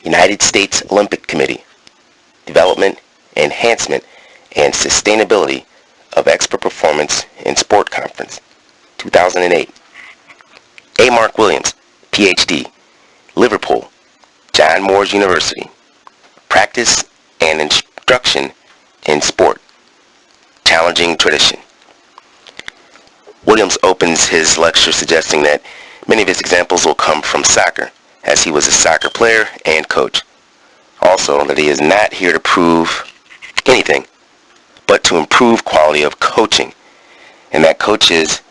United States Olympic Committee, Development, Enhancement, and Sustainability of Expert Performance in Sport Conference, 2008. A. Mark Williams, Ph.D., Liverpool, John Moores University, Practice and Instruction in Sport, Challenging Tradition. Williams opens his lecture suggesting that many of his examples will come from soccer, as he was a soccer player and coach. Also, that he is not here to prove anything, but to improve quality of coaching, and that coaches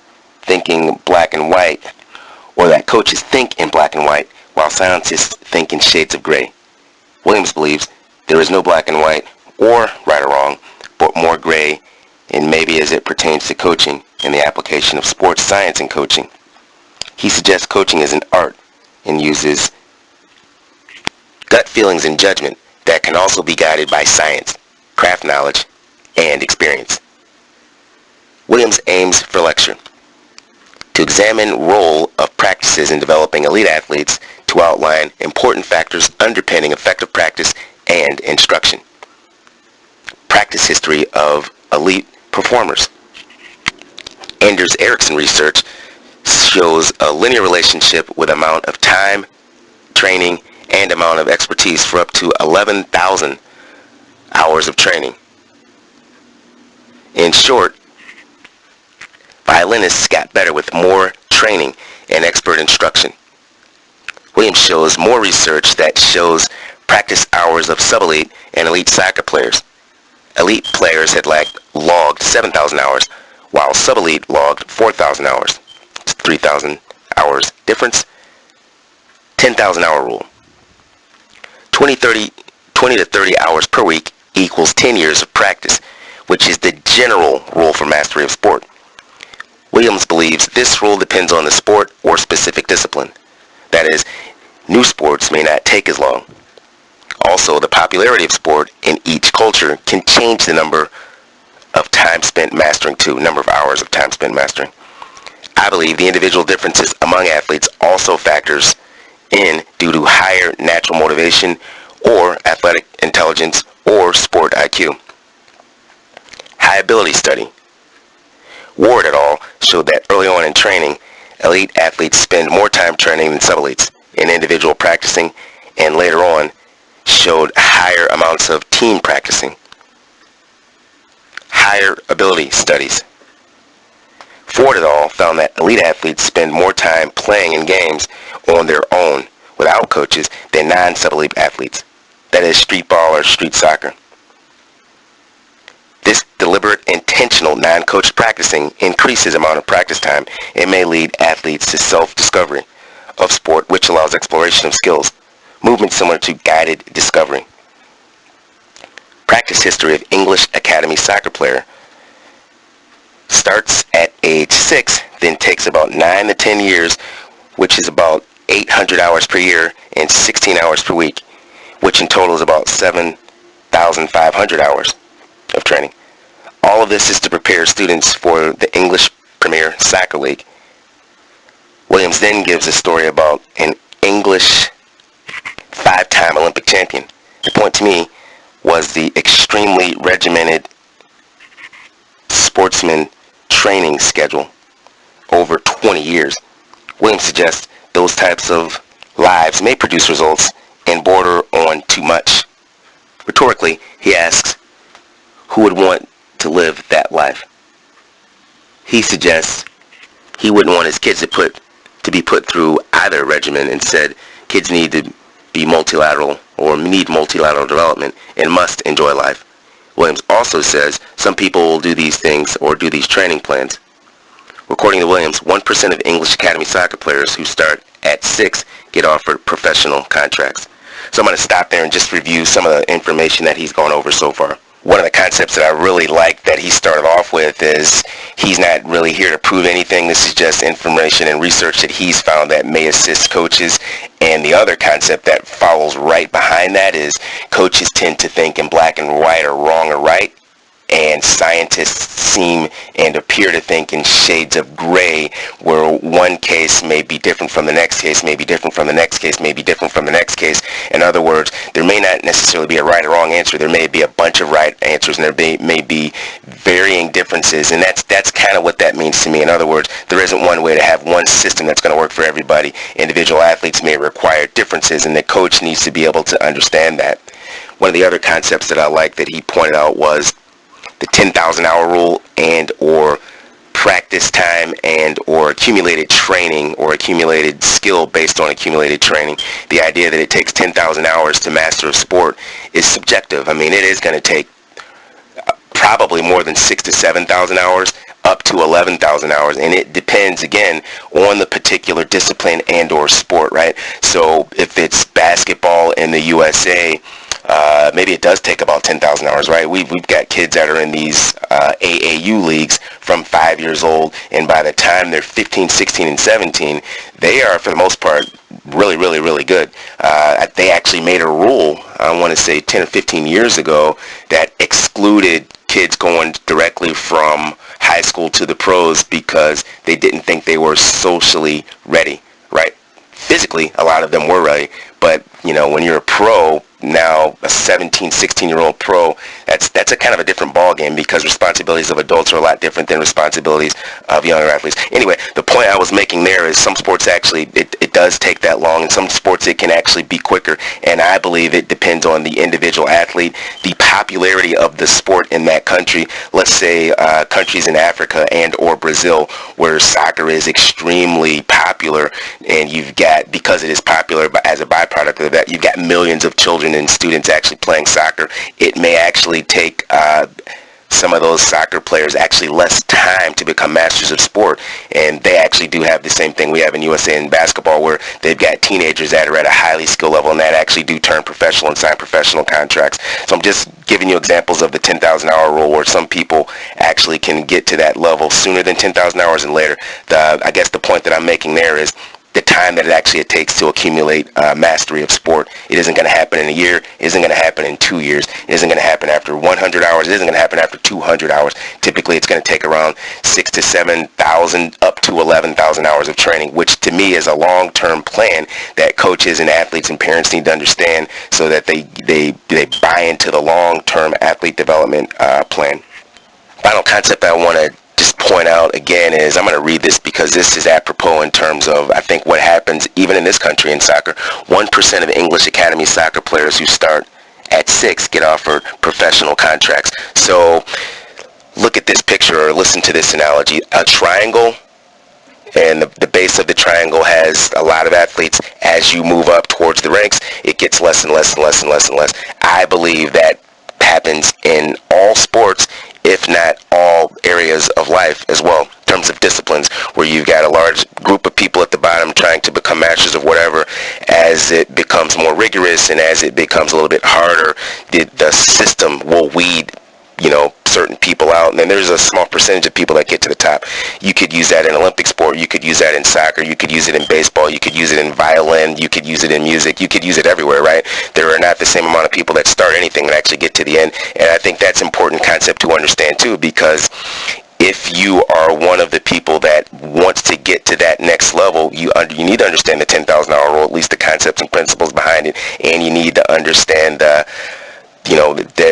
thinking black and white, or that coaches think in black and white, while scientists think in shades of gray. Williams believes there is no black and white, or right or wrong, but more gray, and maybe as it pertains to coaching and the application of sports science in coaching. He suggests coaching is an art and uses gut feelings and judgment that can also be guided by science, craft knowledge, and experience. Williams aims for lecture to examine role of practices in developing elite athletes, to outline important factors underpinning effective practice and instruction. Practice history of elite performers. Anders Ericsson research shows a linear relationship with amount of time, training, and amount of expertise for up to 11,000 hours of training. In short, violinists got better with more training and expert instruction. Williams shows more research that shows practice hours of sub-elite and elite soccer players. Elite players had logged 7,000 hours, while sub-elite logged 4,000 hours. It's 3,000 hours difference. 10,000 hour rule. 20 to 30 hours per week equals 10 years of practice, which is the general rule for mastery of sport. Williams believes this rule depends on the sport or specific discipline. That is, new sports may not take as long. Also, the popularity of sport in each culture can change the number of time spent mastering to, number of hours of time spent mastering. I believe the individual differences among athletes also factors in due to higher natural motivation or athletic intelligence or sport IQ. High ability study. Ward et al. Showed that early on in training, elite athletes spend more time training than sub-elites in individual practicing, and later on showed higher amounts of team practicing. Higher ability studies. Ford et al. Found that elite athletes spend more time playing in games on their own without coaches than non-sub-elite athletes. That is street ball or street soccer. This deliberate, intentional, non-coached practicing increases amount of practice time and may lead athletes to self-discovery of sport, which allows exploration of skills, movement similar to guided discovery. Practice history of English Academy soccer player starts at age 6, then takes about 9 to 10 years, which is about 800 hours per year and 16 hours per week, which in total is about 7,500 hours of training. All of this is to prepare students for the English Premier Soccer League. Williams then gives a story about an English 5-time Olympic champion. The point to me was the extremely regimented sportsman training schedule over 20 years. Williams suggests those types of lives may produce results and border on too much. Rhetorically, he asks, who would want to live that life? He suggests he wouldn't want his kids to be put through either regimen, and said kids need to be multilateral or need multilateral development and must enjoy life. Williams also says some people will do these things or do these training plans. According to Williams, 1% of English Academy soccer players who start at 6 get offered professional contracts. So I'm going to stop there and just review some of the information that he's gone over so far. One of the concepts that I really like that he started off with is he's not really here to prove anything. This is just information and research that he's found that may assist coaches. And the other concept that follows right behind that is coaches tend to think in black and white or wrong or right. and scientists seem and appear to think in shades of gray, where one case may be different from the next case, may be different from the next case, may be different from the next case. In other words, there may not necessarily be a right or wrong answer. There may be a bunch of right answers, and there may be varying differences, and that's kind of what that means to me. In other words, there isn't one way to have one system that's going to work for everybody. Individual athletes may require differences, and the coach needs to be able to understand that. One of the other concepts that I like that he pointed out was the 10,000 hour rule and or practice time and or accumulated training or accumulated skill based on accumulated training. The idea that it takes 10,000 hours to master a sport is subjective. I mean, it is going to take probably more than 6,000 to 7,000 hours, up to 11,000 hours, and it depends again on the particular discipline and or sport, right? So if it's basketball in the USA, maybe it does take about 10,000 hours, right? We've got kids that are in these AAU leagues from 5 years old, and by the time they're 15, 16, and 17, they are, for the most part, really, really, really good. They actually made a rule, I want to say 10 or 15 years ago, that excluded kids going directly from high school to the pros because they didn't think they were socially ready, right? Physically, a lot of them were ready, but, you know, when you're a pro, now a 17, 16-year-old pro, that's a kind of a different ballgame because responsibilities of adults are a lot different than responsibilities of younger athletes. Anyway, the point I was making there is some sports actually, it does take that long, and some sports it can actually be quicker, and I believe it depends on the individual athlete, the popularity of the sport in that country. Let's say countries in Africa and or Brazil where soccer is extremely popular, and you've got, because it is popular, but as a byproduct of that, you've got millions of children and students actually playing soccer. It may actually take some of those soccer players actually less time to become masters of sport, and they actually do have the same thing we have in USA in basketball, where they've got teenagers that are at a highly skilled level and that actually do turn professional and sign professional contracts. So I'm just giving you examples of the 10,000 hour rule where some people actually can get to that level sooner than 10,000 hours and later. I guess the point that I'm making there is the time that it takes to accumulate mastery of sport. It isn't going to happen in a year. It isn't going to happen in 2 years. It isn't going to happen after 100 hours. It isn't going to happen after 200 hours. Typically, it's going to take around 6,000 to 7,000 up to 11,000 hours of training, which to me is a long-term plan that coaches and athletes and parents need to understand so that they buy into the long-term athlete development plan. Final concept I want to just point out again is, I'm going to read this because this is apropos in terms of, I think, what happens even in this country in soccer. 1% of English Academy soccer players who start at 6 get offered professional contracts. So look at this picture or listen to this analogy. A triangle, and the base of the triangle has a lot of athletes. As you move up towards the ranks, it gets less and less and less and less and less. I believe that happens in all sports, if not all areas of life as well, in terms of disciplines, where you've got a large group of people at the bottom trying to become masters of whatever. As it becomes more rigorous and as it becomes a little bit harder, the system will weed, certain people out, and then there's a small percentage of people that get to the top. You could use that in Olympic sport, you could use that in soccer, you could use it in baseball, you could use it in violin, you could use it in music, you could use it everywhere, right? There are not the same amount of people that start anything that actually get to the end, and I think that's an important concept to understand too, because if you are one of the people that wants to get to that next level, you need to understand the 10,000 hour rule, at least the concepts and principles behind it, and you need to understand that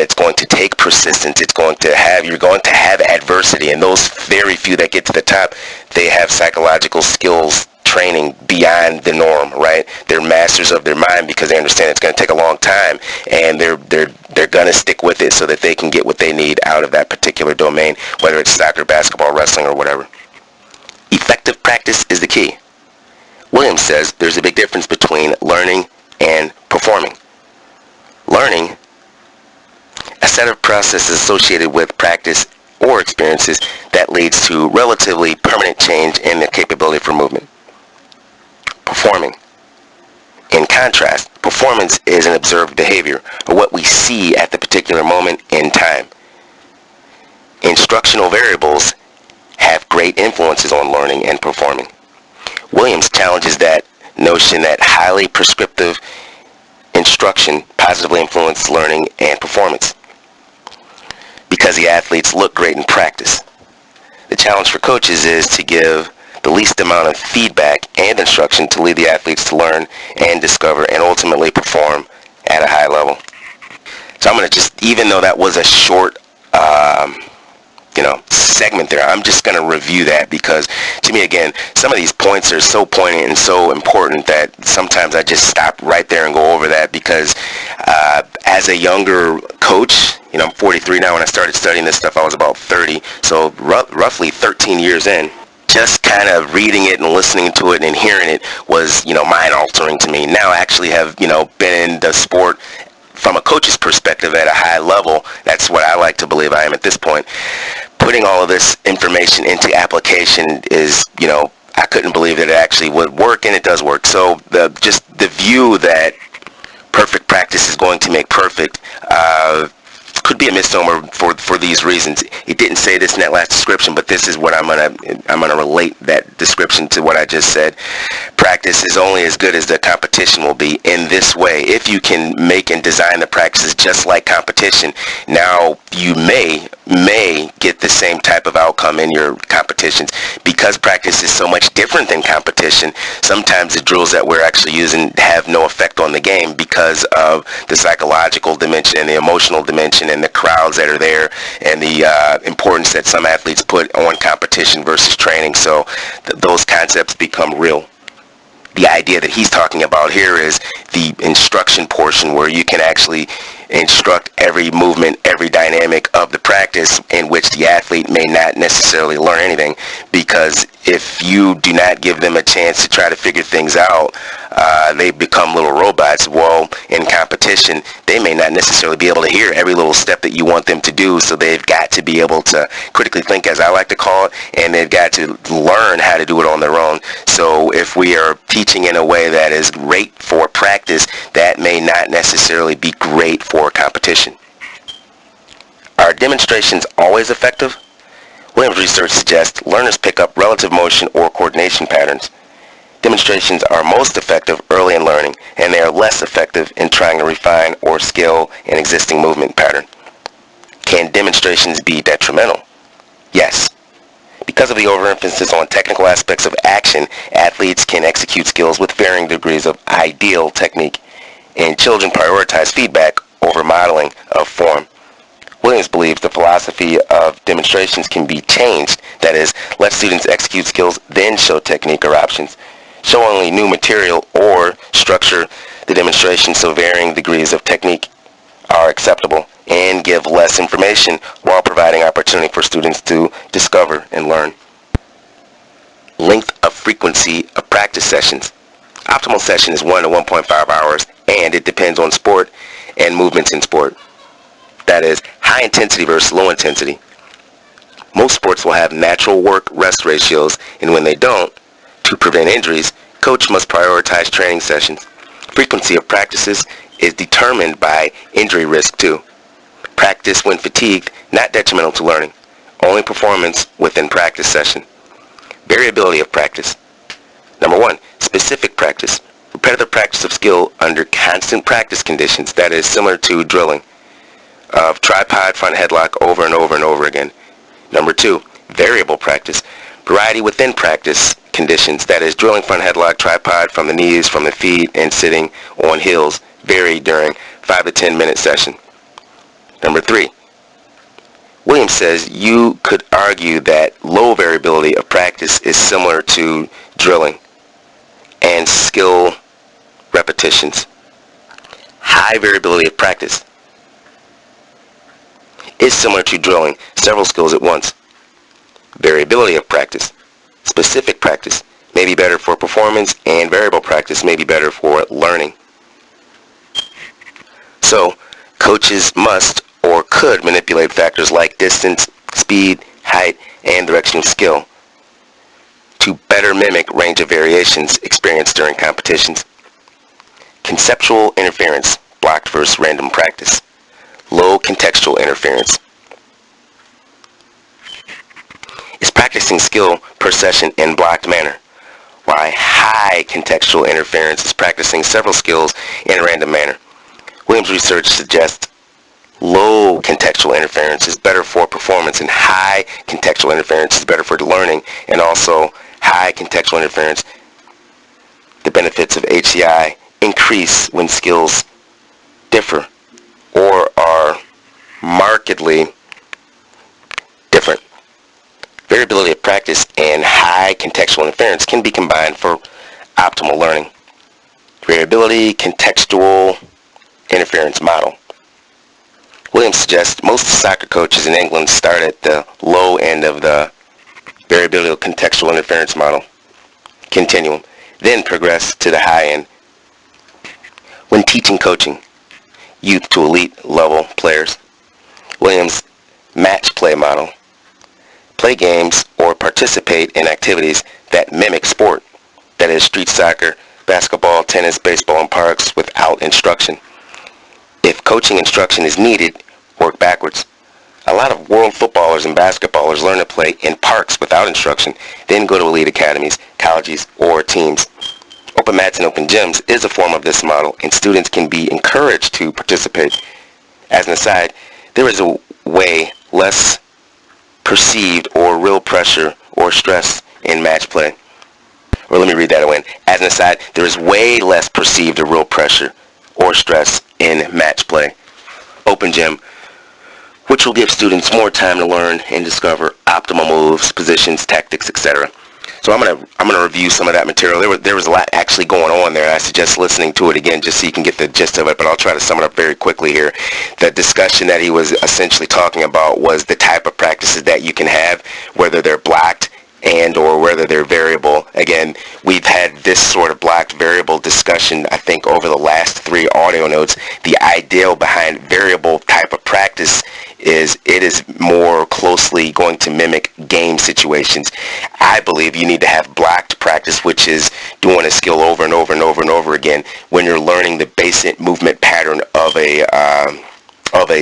it's going to take persistence. You're going to have adversity, and those very few that get to the top, they have psychological skills training beyond the norm, right? They're masters of their mind because they understand it's going to take a long time, and they're going to stick with it so that they can get what they need out of that particular domain, whether it's soccer, basketball, wrestling, or whatever. Effective practice is the key. Williams says there's a big difference between learning and performing. Learning, a set of processes associated with practice or experiences that leads to relatively permanent change in the capability for movement. Performing, in contrast, performance is an observed behavior, or what we see at the particular moment in time. Instructional variables have great influences on learning and performing. Williams challenges that notion that highly prescriptive instruction positively influences learning and performance. because the athletes look great in practice. The challenge for coaches is to give the least amount of feedback and instruction to lead the athletes to learn and discover and ultimately perform at a high level. So I'm going to just, even though that was a short segment there, I'm just going to review that because to me, again, some of these points are so poignant and so important that sometimes I just stop right there and go over that because as a younger coach, I'm 43 now. When I started studying this stuff, I was about 30. So roughly 13 years in, just kind of reading it and listening to it and hearing it was, mind-altering to me. Now I actually have, been in the sport from a coach's perspective at a high level. That's what I like to believe I am at this point. Putting all of this information into application is, I couldn't believe that it actually would work, and it does work. So the view that perfect practice is going to make perfect could be a misnomer for these reasons. It didn't say this in that last description, but this is what I'm gonna relate that description to what I just said. Practice is only as good as the competition will be. In this way, if you can make and design the practices just like competition, now you may get the same type of outcome in your competitions. Because practice is so much different than competition, sometimes the drills that we're actually using have no effect on the game because of the psychological dimension and the emotional dimension and the crowds that are there and the importance that some athletes put on competition versus training. So those concepts become real. The idea that he's talking about here is the instruction portion where you can actually instruct every movement, every dynamic of the practice in which the athlete may not necessarily learn anything, because if you do not give them a chance to try to figure things out, they become little robots. Well, in competition, they may not necessarily be able to hear every little step that you want them to do, so they've got to be able to critically think, as I like to call it, and they've got to learn how to do it on their own. So if we are teaching in a way that is great for practice, that may not necessarily be great for competition. Are demonstrations always effective? Williams research suggests learners pick up relative motion or coordination patterns. Demonstrations are most effective early in learning, and they are less effective in trying to refine or scale an existing movement pattern. Can demonstrations be detrimental? Yes. Because of the overemphasis on technical aspects of action, athletes can execute skills with varying degrees of ideal technique, and children prioritize feedback over modeling of form. Williams believes the philosophy of demonstrations can be changed, that is, let students execute skills, then show technique or options. Show only new material or structure the demonstration so varying degrees of technique are acceptable, and give less information while providing opportunity for students to discover and learn. Length of frequency of practice sessions. Optimal session is 1 to 1.5 hours, and it depends on sport and movements in sport. That is, high intensity versus low intensity. Most sports will have natural work-rest ratios, and when they don't, to prevent injuries, coach must prioritize training sessions. Frequency of practices is determined by injury risk too. Practice when fatigued, not detrimental to learning. Only performance within practice session. Variability of practice. Number 1, specific practice. Repetitive practice of skill under constant practice conditions, that is similar to drilling, of tripod front headlock over and over and over again. Number 2, variable practice. Variety within practice conditions, that is drilling front headlock, tripod from the knees, from the feet, and sitting on heels, vary during 5 to 10 minute session. Number 3, Williams says you could argue that low variability of practice is similar to drilling and skill repetitions. High variability of practice is similar to drilling several skills at once. Variability of practice, specific practice, may be better for performance, and variable practice may be better for learning. So, coaches must or could manipulate factors like distance, speed, height, and direction of skill to better mimic range of variations experienced during competitions. Conceptual interference, blocked versus random practice. Low contextual interference is practicing skill per session in blocked manner, while high contextual interference is practicing several skills in a random manner. Williams' research suggests Low contextual interference is better for performance, and high contextual interference is better for learning. And also, high contextual interference, the benefits of HCI increase when skills differ or are markedly different. Variability of practice and high contextual interference can be combined for optimal learning. Variability contextual interference model. Williams suggests most soccer coaches in England start at the low end of the variability contextual interference model continuum, then progress to the high end. When teaching coaching youth to elite level players, Williams' match play model. Play games or participate in activities that mimic sport, that is street soccer, basketball, tennis, baseball, and parks without instruction. If coaching instruction is needed, work backwards. A lot of world footballers and basketballers learn to play in parks without instruction, then go to elite academies, colleges, or teams. Open mats and open gyms is a form of this model, and students can be encouraged to participate. As an aside, there is a way less perceived or real pressure or stress in match play. Or let me read that again. As an aside, there is way less perceived or real pressure or stress in match play. Open gym, which will give students more time to learn and discover optimal moves, positions, tactics, etc. So I'm gonna review some of that material. There was a lot actually going on there. I suggest listening to it again just so you can get the gist of it, but I'll try to sum it up very quickly here. The discussion that he was essentially talking about was the type of practices that you can have, whether they're blocked and or whether they're variable. Again, we've had this sort of blocked variable discussion, I think, over the last 3 audio notes. The ideal behind variable type of practice is it is more closely going to mimic game situations. I believe you need to have blocked practice, which is doing a skill over and over and over and over again when you're learning the basic movement pattern of a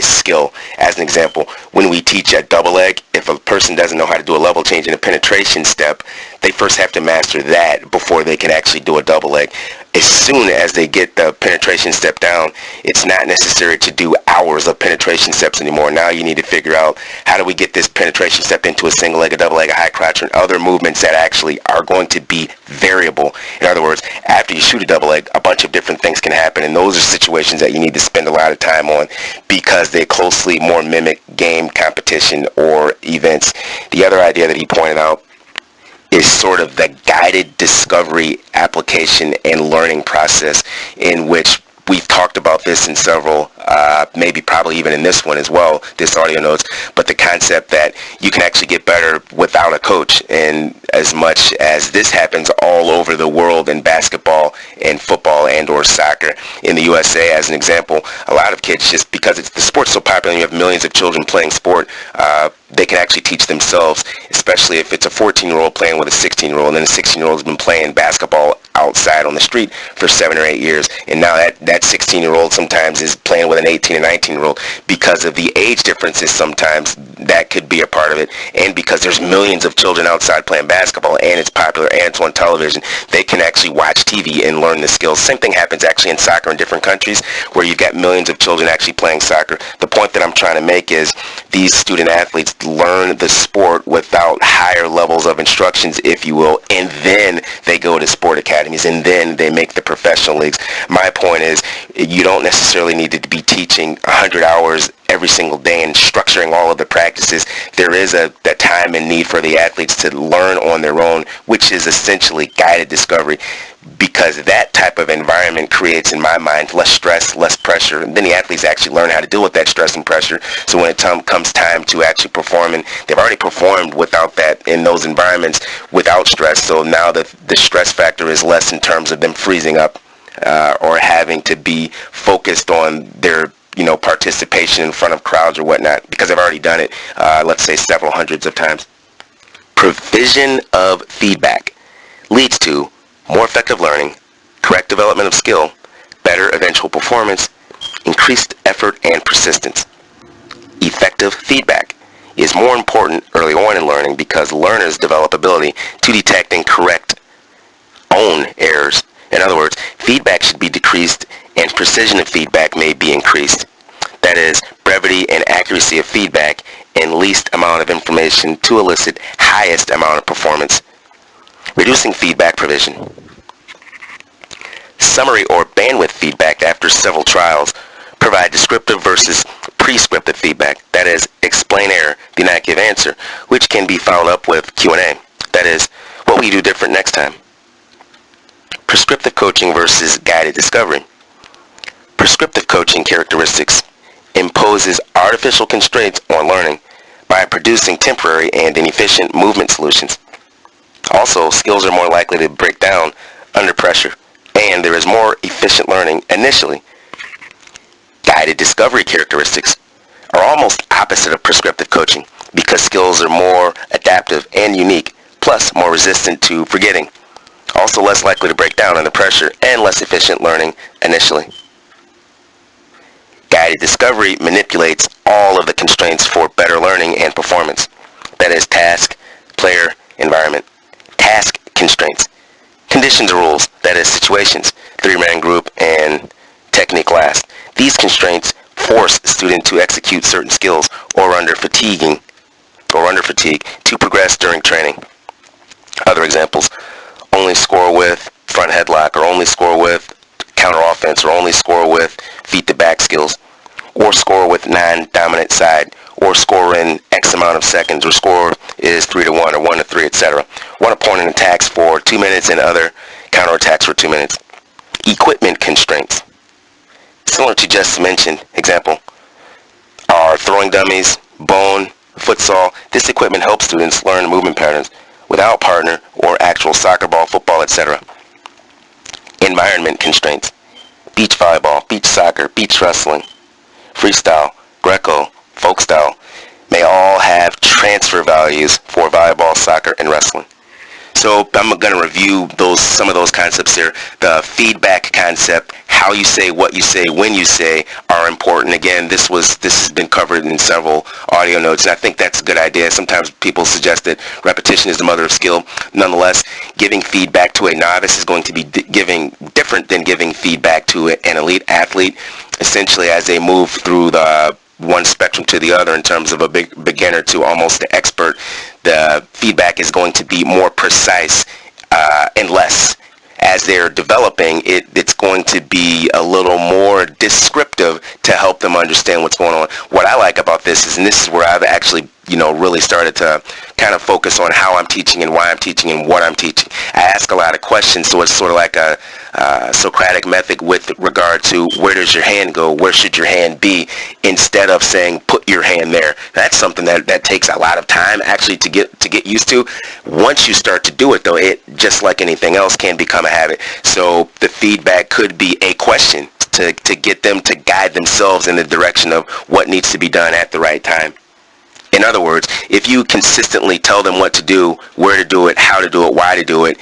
skill. As an example, when we teach a double leg, if a person doesn't know how to do a level change in a penetration step, they first have to master that before they can actually do a double leg. As soon as they get the penetration step down, it's not necessary to do hours of penetration steps anymore. Now you need to figure out how do we get this penetration step into a single leg, a double leg, a high crotch, and other movements that actually are going to be variable. In other words, after you shoot a double leg, a bunch of different things can happen, and those are situations that you need to spend a lot of time on because they closely more mimic game competition or events. The other idea that he pointed out is sort of the guided discovery application and learning process, in which we've talked about this in several, maybe probably even in this one as well, this audio notes, but the concept that you can actually get better without a coach. And as much as this happens all over the world in basketball and football and or soccer, in the USA as an example, a lot of kids, just because the sport's so popular and you have millions of children playing sport, they can actually teach themselves, especially if it's a 14-year-old playing with a 16-year-old, and then a 16-year-old has been playing basketball outside on the street for 7 or 8 years, and now that 16-year-old sometimes is playing with an 18 or 19-year-old. Because of the age differences, sometimes that could be a part of it, and because there's millions of children outside playing basketball and it's popular and it's on television, they can actually watch TV and learn the skills. Same thing happens actually in soccer in different countries where you've got millions of children actually playing soccer. The point that I'm trying to make is these student athletes learn the sport without higher levels of instructions, if you will, and then they go to sport academies and then they make the professional leagues. My point is you don't necessarily need to be teaching 100 hours every single day and structuring all of the practices. There is a time and need for the athletes to learn on their own, which is essentially guided discovery, because that type of environment creates, in my mind, less stress, less pressure, and then the athletes actually learn how to deal with that stress and pressure. So when it comes time to actually perform, and they've already performed without that in those environments without stress, so now the stress factor is less in terms of them freezing up or having to be focused on their participation in front of crowds or whatnot, because I've already done it, let's say several hundreds of times. Provision of feedback leads to more effective learning, correct development of skill, better eventual performance, increased effort and persistence. Effective feedback is more important early on in learning because learners develop ability to detect and correct own errors. In other words, feedback should be decreased and precision of feedback may be increased. That is brevity and accuracy of feedback and least amount of information to elicit highest amount of performance. Reducing feedback provision. Summary or bandwidth feedback after several trials provide descriptive versus prescriptive feedback. That is, explain error, do not give answer, which can be followed up with Q&A. That is, what will you do different next time? Prescriptive coaching versus guided discovery. Prescriptive coaching characteristics imposes artificial constraints on learning by producing temporary and inefficient movement solutions. Also, skills are more likely to break down under pressure, and there is more efficient learning initially. Guided discovery characteristics are almost opposite of prescriptive coaching because skills are more adaptive and unique, plus more resistant to forgetting. Also less likely to break down under pressure and less efficient learning initially. Guided discovery manipulates all of the constraints for better learning and performance. That is, task, player, environment. Task constraints. Conditions or rules, that is, situations, three-man group, and technique last. These constraints force the student to execute certain skills or under fatigue to progress during training. Other examples: only score with front headlock, or only score with counter offense, or only score with feet to back skills, or score with non-dominant side, or score in X amount of seconds, or score is 3-1 or 1-3, etc. One opponent attacks for 2 minutes and other counterattacks for 2 minutes. Equipment constraints. Similar to just mentioned example are throwing dummies, bone, futsal. This equipment helps students learn movement patterns without partner or actual soccer ball, football, etc. Environment constraints. Beach volleyball, beach soccer, beach wrestling, freestyle, Greco, folk style may all have transfer values for volleyball, soccer, and wrestling. So I'm going to review some of those concepts here. The feedback concept, how you say, what you say, when you say are important. Again, this has been covered in several audio notes, and I think that's a good idea. Sometimes people suggest that repetition is the mother of skill. Nonetheless, giving feedback to a novice is going to be different than giving feedback to an elite athlete. Essentially, as they move through the one spectrum to the other in terms of a big beginner to almost the expert, the feedback is going to be more precise and less. As they're developing, it's going to be a little more descriptive to help them understand what's going on. What I like about this is, and this is where I've actually really started to kind of focus on how I'm teaching and why I'm teaching and what I'm teaching. I ask a lot of questions, so it's sort of like a Socratic method with regard to where does your hand go, where should your hand be, instead of saying put your hand there. That's something that takes a lot of time actually to get used to. Once you start to do it, though, it, just like anything else, can become a habit. So the feedback could be a question to get them to guide themselves in the direction of what needs to be done at the right time. In other words, if you consistently tell them what to do, where to do it, how to do it, why to do it,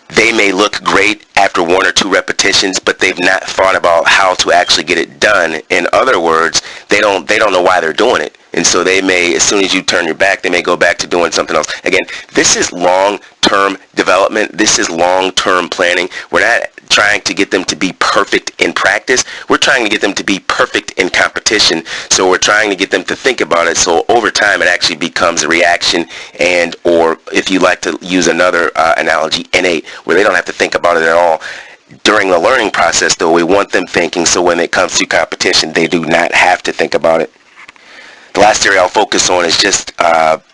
they may look great after 1 or 2 repetitions, but they've not thought about how to actually get it done. In other words, they don't know why they're doing it. And so they may, as soon as you turn your back, they may go back to doing something else. Again, this is long-term development. This is long-term planning. We're not trying to get them to be perfect in practice. We're trying to get them to be perfect in competition. So we're trying to get them to think about it. So over time, it actually becomes a reaction, and, or if you like to use another analogy, innate, where they don't have to think about it at all. During the learning process, though, we want them thinking, so when it comes to competition, they do not have to think about it. The last area I'll focus on is just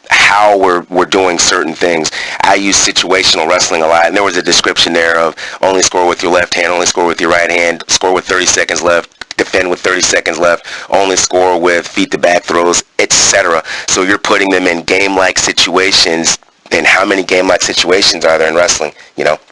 how we're doing certain things. I use situational wrestling a lot, and there was a description there of only score with your left hand, only score with your right hand, score with 30 seconds left, defend with 30 seconds left, only score with feet to back throws, etc. So you're putting them in game-like situations. And how many game-like situations are there in wrestling?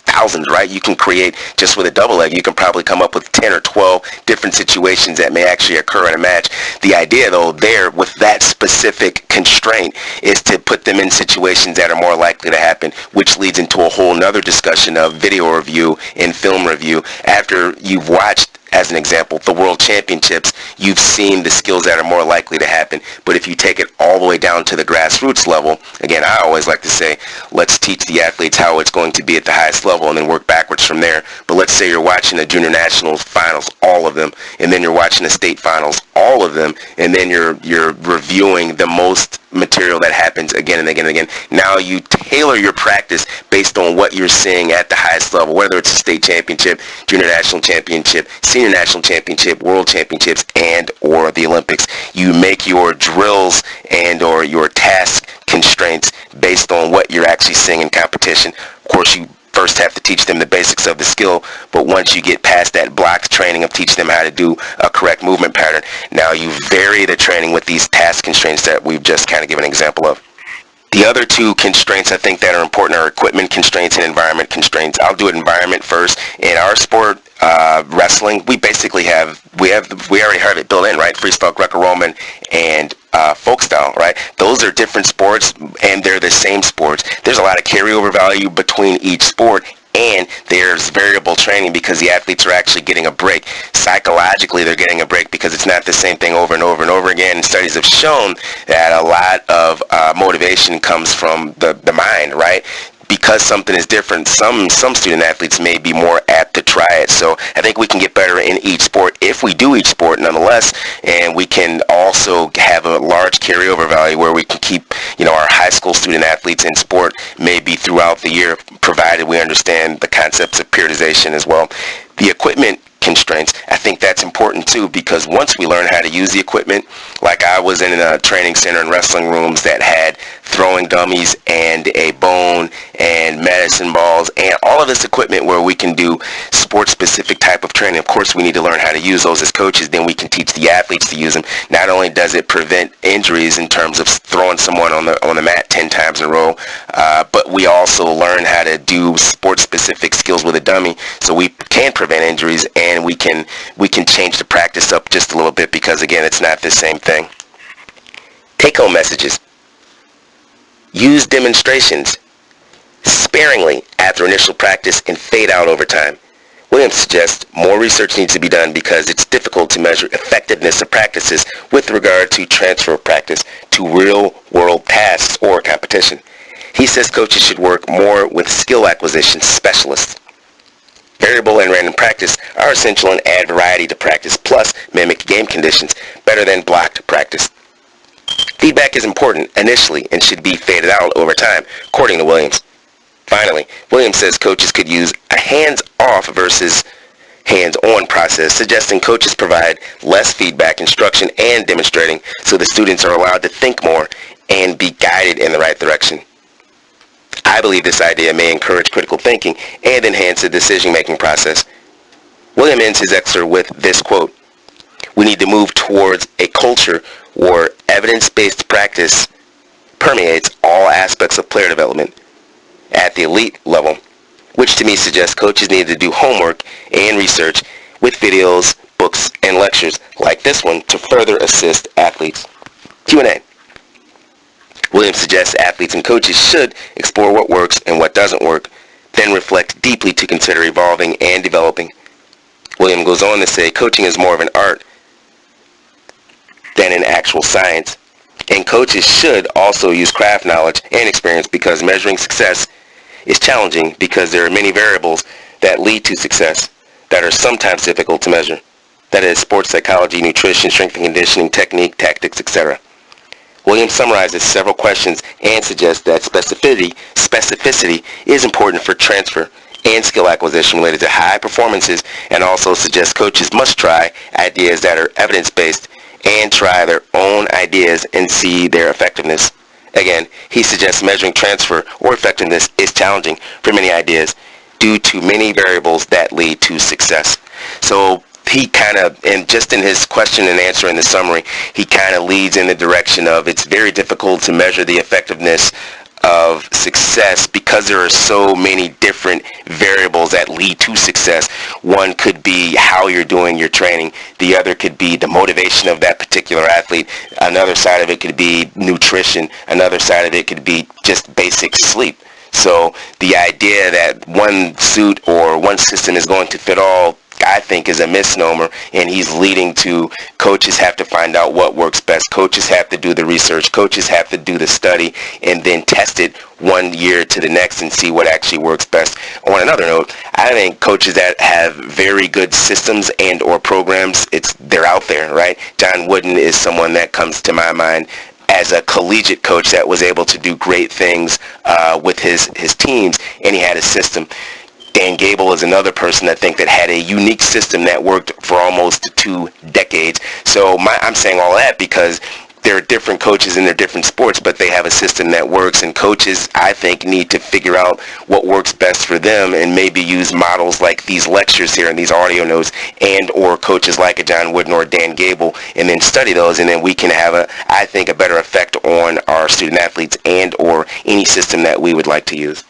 Thousands, right? You can create, just with a double leg, you can probably come up with 10 or 12 different situations that may actually occur in a match. The idea, though, there with that specific constraint is to put them in situations that are more likely to happen, which leads into a whole nother discussion of video review and film review. After you've watched, as an example, the World Championships, you've seen the skills that are more likely to happen. But if you take it all the way down to the grassroots level, again, I always like to say, let's teach the athletes how it's going to be at the highest level and then work backwards from there. But let's say you're watching the junior nationals finals, all of them, and then you're watching the state finals, all of them, and then you're reviewing the most material that happens again and again and again. Now you tailor your practice based on what you're seeing at the highest level, whether it's a state championship, junior national championship, senior national championship, world championships, and or the Olympics. You make your drills and or your task constraints based on what you're actually seeing in competition. Of course, you first have to teach them the basics of the skill, but once you get past that block training of teaching them how to do a correct movement pattern, now you vary the training with these task constraints that we've just kind of given an example of. The other two constraints I think that are important are equipment constraints and environment constraints. I'll do environment first. In our sport, wrestling, we basically we already have it built in, right? Freestyle, Greco-Roman, and folk style, right? Those are different sports, and they're the same sports. There's a lot of carryover value between each sport, and there's variable training because the athletes are actually getting a break. Psychologically, they're getting a break because it's not the same thing over and over and over again. And studies have shown that a lot of motivation comes from the mind, right? Because something is different, some student athletes may be more apt to try it. So I think we can get better in each sport if we do each sport nonetheless, and we can also have a large carryover value where we can keep, our high school student athletes in sport maybe throughout the year, provided we understand the concepts of periodization as well. The equipment constraints, I think that's important too, because once we learn how to use the equipment, like I was in a training center and wrestling rooms that had throwing dummies and a bone and medicine balls and all of this equipment where we can do sport-specific type of training. Of course, we need to learn how to use those as coaches. Then we can teach the athletes to use them. Not only does it prevent injuries in terms of throwing someone on the mat 10 times in a row, but we also learn how to do sport-specific skills with a dummy, so we can prevent injuries, and we can change the practice up just a little bit because, again, it's not the same thing. Take-home messages. Use demonstrations sparingly after initial practice and fade out over time. Williams suggests more research needs to be done because it's difficult to measure effectiveness of practices with regard to transfer of practice to real-world tasks or competition. He says coaches should work more with skill acquisition specialists. Variable and random practice are essential and add variety to practice, plus mimic game conditions better than blocked practice. Feedback is important initially and should be faded out over time, according to Williams. Finally, Williams says coaches could use a hands-off versus hands-on process, suggesting coaches provide less feedback, instruction, and demonstrating so the students are allowed to think more and be guided in the right direction. I believe this idea may encourage critical thinking and enhance the decision-making process. William ends his excerpt with this quote: "We need to move towards a culture where evidence-based practice permeates all aspects of player development at the elite level," which to me suggests coaches need to do homework and research with videos, books, and lectures like this one to further assist athletes. Q&A. Williams suggests athletes and coaches should explore what works and what doesn't work, then reflect deeply to consider evolving and developing. Williams goes on to say coaching is more of an art than an actual science, and coaches should also use craft knowledge and experience because measuring success is challenging because there are many variables that lead to success that are sometimes difficult to measure. That is sports psychology, nutrition, strength and conditioning, technique, tactics, etc. Williams summarizes several questions and suggests that specificity is important for transfer and skill acquisition related to high performances, and also suggests coaches must try ideas that are evidence-based and try their own ideas and see their effectiveness. Again, he suggests measuring transfer or effectiveness is challenging for many ideas due to many variables that lead to success. So he kind of, and just in his question and answer in the summary, he kind of leads in the direction of it's very difficult to measure the effectiveness of success because there are so many different variables that lead to success. One could be how you're doing your training. The other could be the motivation of that particular athlete. Another side of it could be nutrition. Another side of it could be just basic sleep. So the idea that one suit or one system is going to fit all I think, is a misnomer, and he's leading to coaches have to find out what works best. Coaches have to do the research. Coaches have to do the study and then test it one year to the next and see what actually works best. On another note, I think coaches that have very good systems and or programs, they're out there, right? John Wooden is someone that comes to my mind as a collegiate coach that was able to do great things with his teams, and he had a system. Dan Gable is another person I think that had a unique system that worked for almost 2 decades. So I'm saying all that because there are different coaches in their different sports, but they have a system that works, and coaches, I think, need to figure out what works best for them and maybe use models like these lectures here and these audio notes and or coaches like a John Wooden or Dan Gable, and then study those, and then we can have, I think, a better effect on our student athletes and or any system that we would like to use.